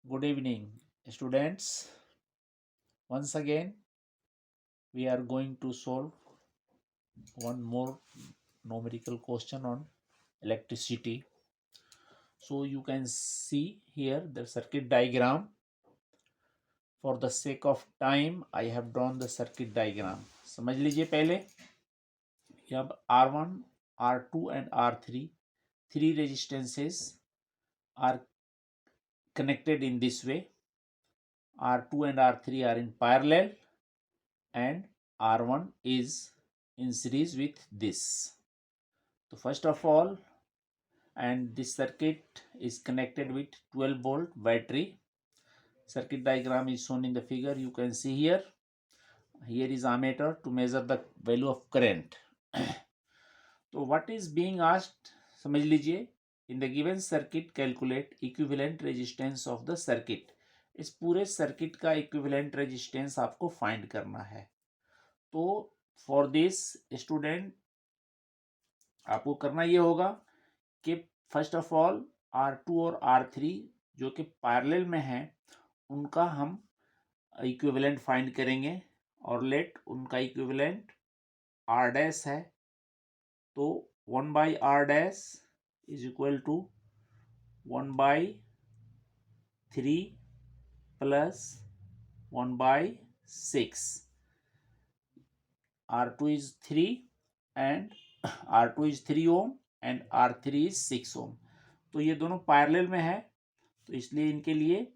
Good evening, students. Once again, we are going to solve one more numerical question on electricity. So you can see here the circuit diagram. For the sake of time, I have drawn the circuit diagram. समझ लीजिए पहले अब R1, R2 and R3, three resistances are connected in this way. R2 and R3 are in parallel and R1 is in series with this. So first of all, and this circuit is connected with 12 volt battery. Circuit diagram is shown in the figure. You can see here. Here is ammeter to measure the value of current. So what is being asked? समझ लीजिए. In the given circuit, calculate equivalent resistance of the circuit. इस पूरे circuit का equivalent resistance आपको find करना है. तो for this student आपको करना ये होगा कि फर्स्ट ऑफ ऑल R2 और R3 जो कि पैरेलल में है उनका हम इक्विवेलेंट फाइंड करेंगे और लेट उनका इक्विवेलेंट R डैश है. तो 1/R dash is equal to 1/3 plus 1/6. R2 is 3 and R2 is 3 ohm and R3 is 6 ohm. तो ये दोनों पैरेलल में है तो इसलिए इनके लिए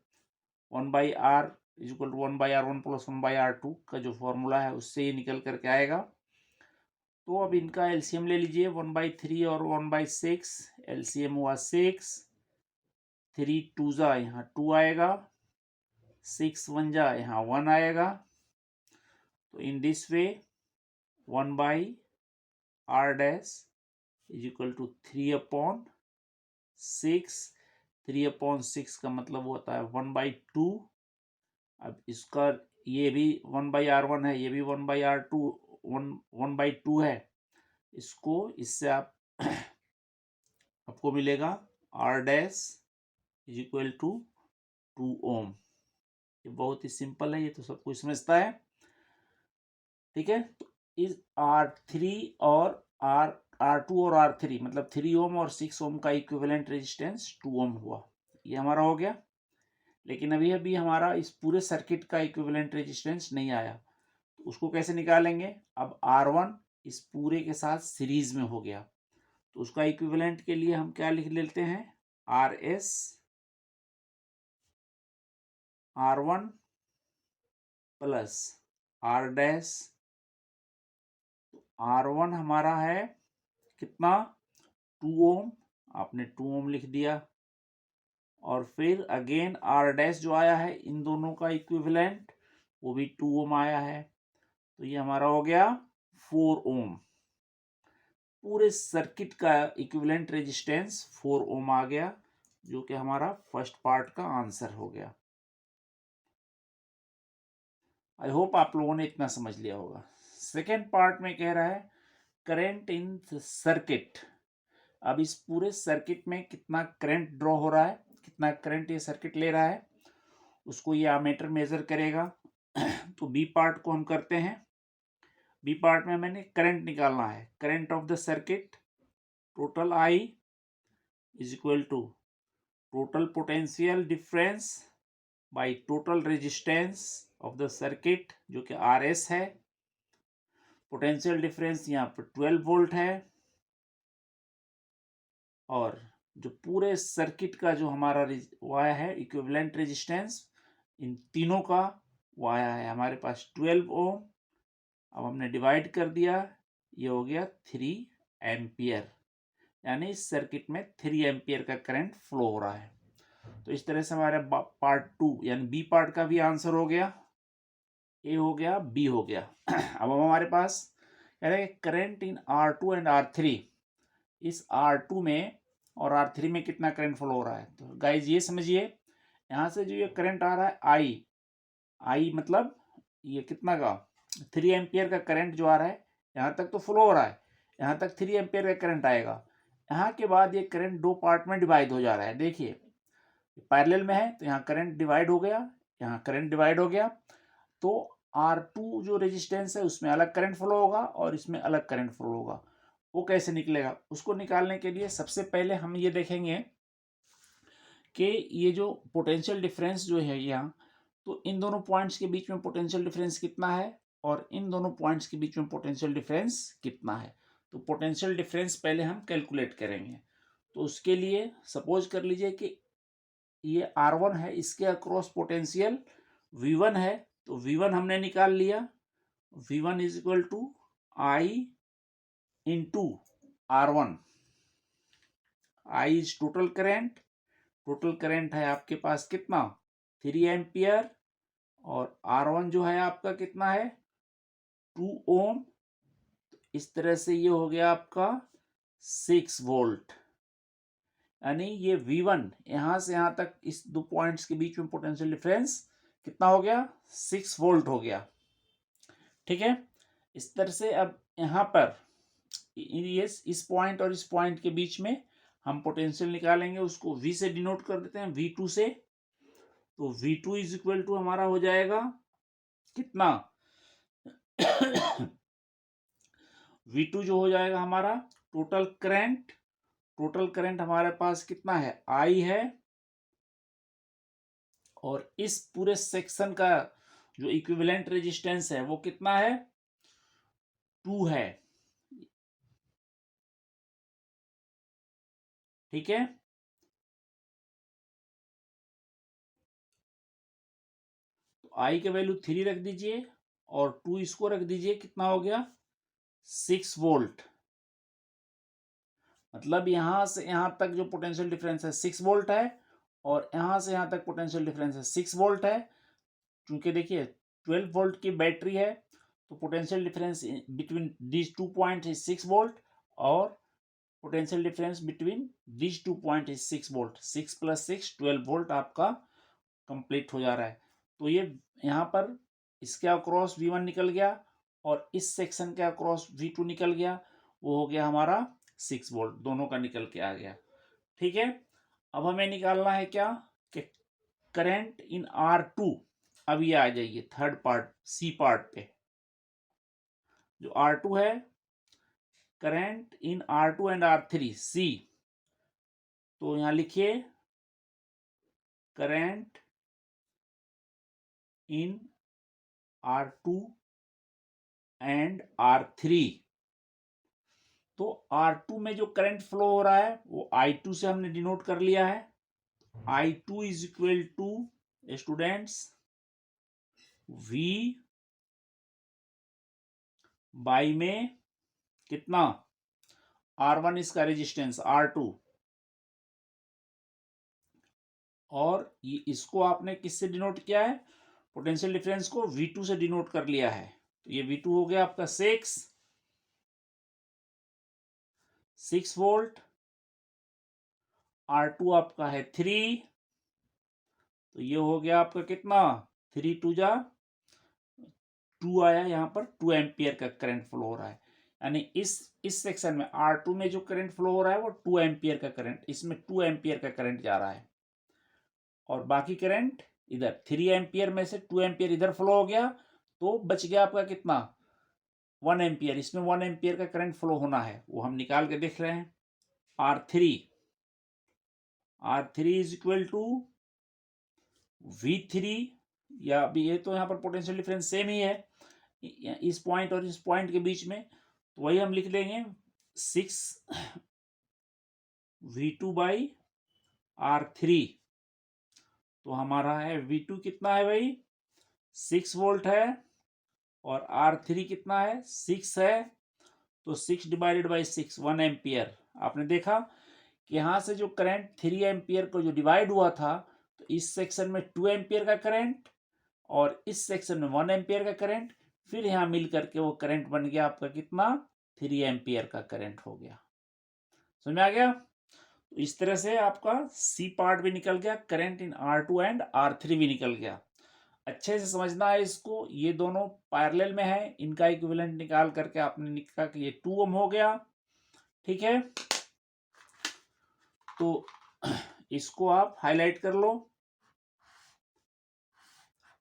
1/R is equal to 1/R1 plus 1/R2 का जो फॉर्मूला है उससे ये निकल करके आएगा. तो अब इनका एलसीएम ले लीजिए. 1/3 और 1/6 एलसीएम हुआ 6. 3 2 जा यहाँ 2 आएगा. 6 1 जा यहाँ 1 आएगा. तो in this way 1/R dash is equal to 3/6. 3/6 का मतलब होता है 1/2. अब इसका ये भी 1/R1 है, ये भी 1/R2 1/2 है. इसको इससे आप आपको मिलेगा R dash is equal to 2 ohm. ये बहुत ही सिंपल है, ये तो सब कुछ समझता है. ठीक है. तो इस R3 और R2 और R3 मतलब 3 ओम और 6 ओम का इक्विवेलेंट रेजिस्टेंस 2 ओम हुआ. ये हमारा हो गया. लेकिन अभी हमारा इस पूरे सर्किट का इक्विवेलेंट रेजिस्टेंस नहीं आया. तो उसको कैसे निकालेंगे? अब R1 इस पूरे के साथ सीरीज में हो गया तो उसका इक्विवेलेंट के लिए हम क्या लिख लेते हैं? RS R1 plus R dash. R1 हमारा है कितना? 2 ओम. आपने 2 ओम लिख दिया और फिर अगेन R डैश जो आया है इन दोनों का इक्विवेलेंट वो भी 2 ओम आया है. तो ये हमारा हो गया 4 ओम. पूरे सर्किट का इक्विवेलेंट रेजिस्टेंस 4 ओम आ गया जो कि हमारा फर्स्ट पार्ट का आंसर हो गया. आई होप आप लोगों ने इतना समझ लिया होगा. सेकेंड पार्ट में कह रहा है करंट इन सर्किट. अब इस पूरे सर्किट में कितना करंट ड्रॉ हो रहा है, कितना करंट ये सर्किट ले रहा है उसको ये आमेटर मेजर करेगा. तो बी पार्ट को हम करते हैं. बी पार्ट में मैंने करंट निकालना है. Current of the circuit total I is equal to total potential difference by total resistance of the circuit जो कि RS है. पोटेंशियल डिफरेंस यहाँ पर 12 वोल्ट है और जो पूरे सर्किट का जो हमारा वो आया है इक्विवेलेंट रेजिस्टेंस इन तीनों का वो आया है हमारे पास 12 ओम. अब हमने डिवाइड कर दिया, ये हो गया 3 एम्पियर. यानी इस सर्किट में 3 एम्पियर का करंट फ्लो हो रहा है. तो इस तरह से हमारे पार्ट 2 यानी बी पार्ट का भी आंसर हो गया. ए हो गया, बी हो गया. अब हमारे पास कह रहे हैं current in R2 and R3. इस R2 में और R3 में कितना करंट फ्लो हो रहा है. तो गाइज ये समझिए यहाँ से जो ये करंट आ रहा है आई मतलब ये कितना का 3 एम्पियर का करंट जो आ रहा है यहाँ तक तो फ्लो हो रहा है. यहाँ तक 3 एम्पियर का करंट आएगा. यहाँ के बाद ये करंट दो पार्ट में डिवाइड हो जा रहा है. देखिए पैरेलल में है तो यहाँ करंट डिवाइड हो गया, यहाँ करंट डिवाइड हो गया, तो R2 जो रेजिस्टेंस है उसमें अलग करंट फ्लो होगा और इसमें अलग करंट फ्लो होगा। वो कैसे निकलेगा, उसको निकालने के लिए सबसे पहले हम ये देखेंगे कि ये जो पोटेंशियल डिफरेंस जो है यहाँ, तो इन दोनों पॉइंट्स के बीच में पोटेंशियल डिफरेंस कितना है और इन दोनों पॉइंट्स के बीच में पोटेंशियल डिफरेंस कितना है। तो पोटेंशियल डिफरेंस पहले हम कैलकुलेट करेंगे। तो उसके लिए सपोज कर लीजिए कि ये R1 है, इसके अक्रॉस पोटेंशियल V1 है, तो V1 हमने निकाल लिया। V1 is equal to I into R1। I is total current, total current है आपके पास कितना 3 एम्पियर, और R1 जो है आपका कितना है 2 ओम। इस तरह से ये हो गया आपका 6 वोल्ट, यानी ये V1 यहां से यहां तक इस दो पॉइंट्स के बीच में पोटेंशियल डिफरेंस कितना हो गया 6 वोल्ट हो गया। ठीक है, इस तरह से अब यहां पर ये इस पॉइंट और इस पॉइंट के बीच में हम पोटेंशियल निकालेंगे, उसको V से डिनोट कर देते हैं, V2 से। तो V2 इज इक्वल टू हमारा हो जाएगा कितना V2 जो हो जाएगा हमारा टोटल करंट, टोटल करंट हमारे पास कितना है I है, और इस पूरे सेक्शन का जो इक्विवेलेंट रेजिस्टेंस है वो कितना है 2 है। ठीक है, तो I का वैल्यू 3 रख दीजिए और 2 इसको रख दीजिए, कितना हो गया 6 वोल्ट। मतलब यहां से यहां तक जो पोटेंशियल डिफरेंस है 6 वोल्ट है, और यहां से यहां तक पोटेंशियल डिफरेंस है 6 वोल्ट है। क्योंकि देखिए 12 वोल्ट की बैटरी है, तो potential difference between these 2 point is 6 volt, और potential difference between these 2 point is 6 volt. 6 plus 6 12 volt आपका कंप्लीट हो जा रहा है। तो ये यहाँ पर इसके अक्रॉस V1 निकल गया और इस सेक्शन के अक्रॉस V2 निकल गया, वो हो गया हमारा 6 वोल्ट, दोनों का निकल के आ गया। ठीक है, अब हमें निकालना है क्या कि करंट इन R2। अब ये आ जाइए थर्ड पार्ट C पार्ट पे, जो R2 है current in R2 and R3 C। तो यहां लिखिए current in R2 and R3। तो R2 में जो करंट फ्लो हो रहा है वो I2 से हमने डिनोट कर लिया है। I2 is equal to students V by में कितना R1 इसका रेजिस्टेंस R2, और ये इसको आपने किससे डिनोट किया है पोटेंशियल डिफरेंस को V2 से डिनोट कर लिया है। तो ये V2 हो गया आपका 6 वोल्ट, R2 आपका है 3, तो ये हो गया आपका कितना 3 2 जा 2 आया, यहाँ पर 2 एम्पियर का करंट फ्लो हो रहा है। यानी इस सेक्शन में R2 में जो करंट फ्लो हो रहा है वो 2 एम्पियर का करंट, इसमें 2 एम्पियर का करंट जा रहा है, और बाकी करंट इधर 3 एम्पियर में से 2 एम्पियर इधर फ्लो हो गया, तो बच गया आपका कितना 1 एम्पियर। इसमें 1 एम्पियर का करंट फ्लो होना है, वो हम निकाल के देख रहे हैं। R3 is equal to V3, या अभी ये तो यहाँ पर पोटेंशियल डिफरेंस सेम ही है इस पॉइंट और इस पॉइंट के बीच में, तो वही हम लिख लेंगे 6 V2 बाई R3। तो हमारा है V2 कितना है भाई 6 वोल्ट है, और R3 कितना है 6 है, तो 6 डिवाइडेड बाई 6 1 एम्पियर। आपने देखा कि यहाँ से जो करंट 3 एम्पियर को जो डिवाइड हुआ था, तो इस सेक्शन में 2 एम्पियर का करंट और इस सेक्शन में 1 एम्पियर का करंट, फिर यहाँ मिल करके वो करंट बन गया आपका कितना 3 एम्पियर का करंट हो गया। समझ में आ गया। तो इस तरह से आपका C पार्ट भी निकल गया, current in R2 and R3 भी निकल गया। अच्छे से समझना है इसको, ये दोनों पैरेलल में है, इनका इक्विवेलेंट निकाल करके आपने लिखा कि ये 2 ओम हो गया। ठीक है, तो इसको आप हाईलाइट कर लो,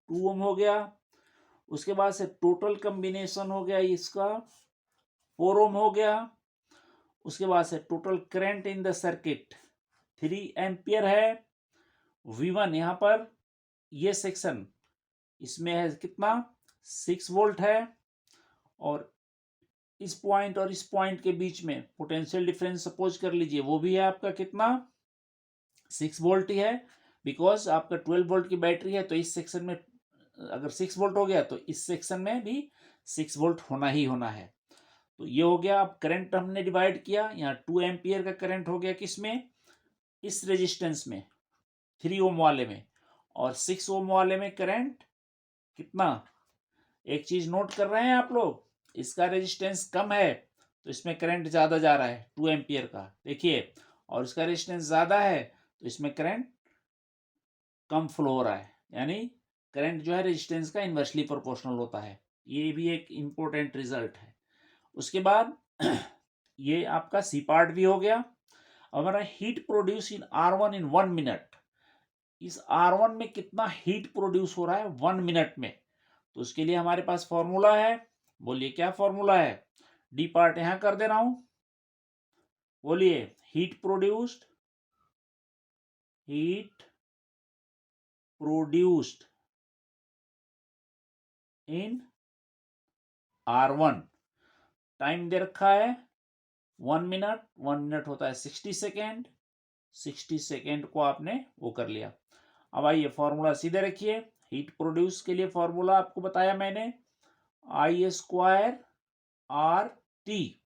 2 ओम हो गया। उसके बाद से टोटल कॉम्बिनेशन हो गया इसका 4 ओम हो गया। उसके बाद से total current in the circuit 3 ampere है। V1 यहाँ पर ये सेक्शन इसमें है कितना 6 वोल्ट है, और इस पॉइंट और इस पॉइंट के बीच में पोटेंशियल डिफरेंस सपोज कर लीजिए वो भी है आपका कितना 6 वोल्ट ही है, बिकॉज आपका 12 वोल्ट की बैटरी है, तो इस सेक्शन में अगर 6 वोल्ट हो गया तो इस सेक्शन में भी 6 वोल्ट होना ही होना है। तो ये हो गया। अब करंट हमने डिवाइड किया, यहाँ 2 एम्पियर का करंट हो गया किसमें, इस रेजिस्टेंस में 3 ओम वाले में, और 6 ओम वाले में करंट कितना, एक चीज नोट कर रहे हैं आप लोग, इसका रेजिस्टेंस कम है तो इसमें करंट ज्यादा जा रहा है 2 एम्पियर का, देखिए, और इसका रेजिस्टेंस ज्यादा है तो इसमें करंट कम फ्लो हो रहा है, यानी करंट जो है रेजिस्टेंस का इन्वर्सली प्रोपोर्शनल होता है। ये भी एक इंपॉर्टेंट रिजल्ट है। उसके बाद ये आपका सी पार्ट भी हो गया। हमारा heat produce in R1 in 1 minute, इस R1 में कितना हीट प्रोड्यूस हो रहा है 1 मिनट में, तो उसके लिए हमारे पास फॉर्मूला है। बोलिए क्या फॉर्मूला है, डी पार्ट यहां कर दे रहा हूं, बोलिए heat produced in R1, time दे रखा है 1 मिनट, 1 मिनट होता है 60 सेकेंड, 60 सेकेंड को आपने वो कर लिया। अब आइए फॉर्मूला सीधे रखिए, हीट प्रोड्यूस के लिए फॉर्मूला आपको बताया मैंने, I स्क्वायर आर टी।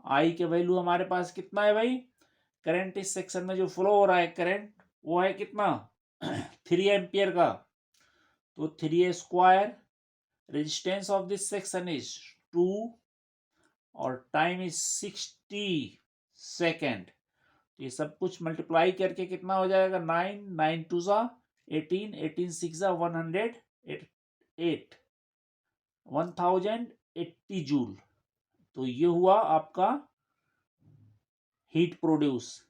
आई के वैल्यू हमारे पास कितना है भाई, करंट इस सेक्शन में जो फ्लो हो रहा है करंट वो है कितना 3 एम्पियर का, तो 3 square, resistance of this section is 2 और टाइम इज 60 सेकेंड। ये सब कुछ मल्टीप्लाई करके कितना हो जाएगा 9, 9 2 जा 18, 18 6 जा 108, 1080 जूल। तो ये हुआ आपका हीट प्रोड्यूस।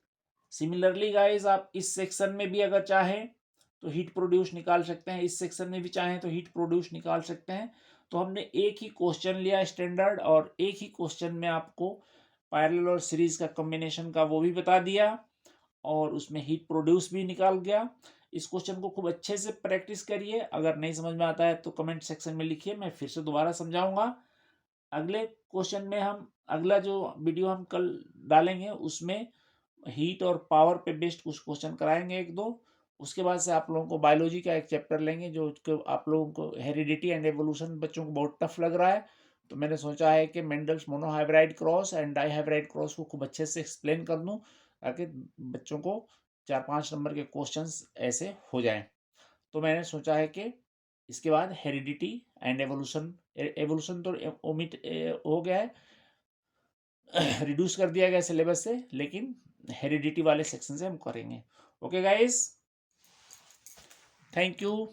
सिमिलरली गाइस आप इस सेक्शन में भी अगर चाहें तो हीट प्रोड्यूस निकाल सकते हैं, इस सेक्शन में भी चाहें तो हीट प्रोड्यूस निकाल सकते हैं। तो हमने एक ही क्वेश्चन लिया स्टैंडर्ड, और एक ही क्वेश्चन में आपको पैरेलल और सीरीज का कॉम्बिनेशन का वो भी बता दिया, और उसमें हीट प्रोड्यूस भी निकाल गया। इस क्वेश्चन को खूब अच्छे से प्रैक्टिस करिए, अगर नहीं समझ में आता है तो कमेंट सेक्शन में लिखिए, मैं फिर से दोबारा समझाऊंगा। अगले क्वेश्चन में हम अगला जो वीडियो हम कल डालेंगे उसमें हीट और पावर पे बेस्ड कुछ क्वेश्चन कराएंगे 1-2। उसके बाद से आप लोगों को बायोलॉजी का एक चैप्टर लेंगे जो आप लोगों को हेरिडिटी एंड एवोल्यूशन बच्चों को बहुत टफ लग रहा है, तो मैंने सोचा है कि Mendel's monohybrid cross and dihybrid cross को खूब अच्छे से एक्सप्लेन कर दूं, ताकि बच्चों को 4-5 नंबर के क्वेश्चंस ऐसे हो जाएं। तो मैंने सोचा है कि इसके बाद हेरिडिटी एंड एवोल्यूशन, एवोल्यूशन तो ओमिट हो गया है, रिड्यूस कर दिया गया सिलेबस से, लेकिन हेरिडिटी वाले सेक्शन से हम करेंगे। Okay guys, thank you.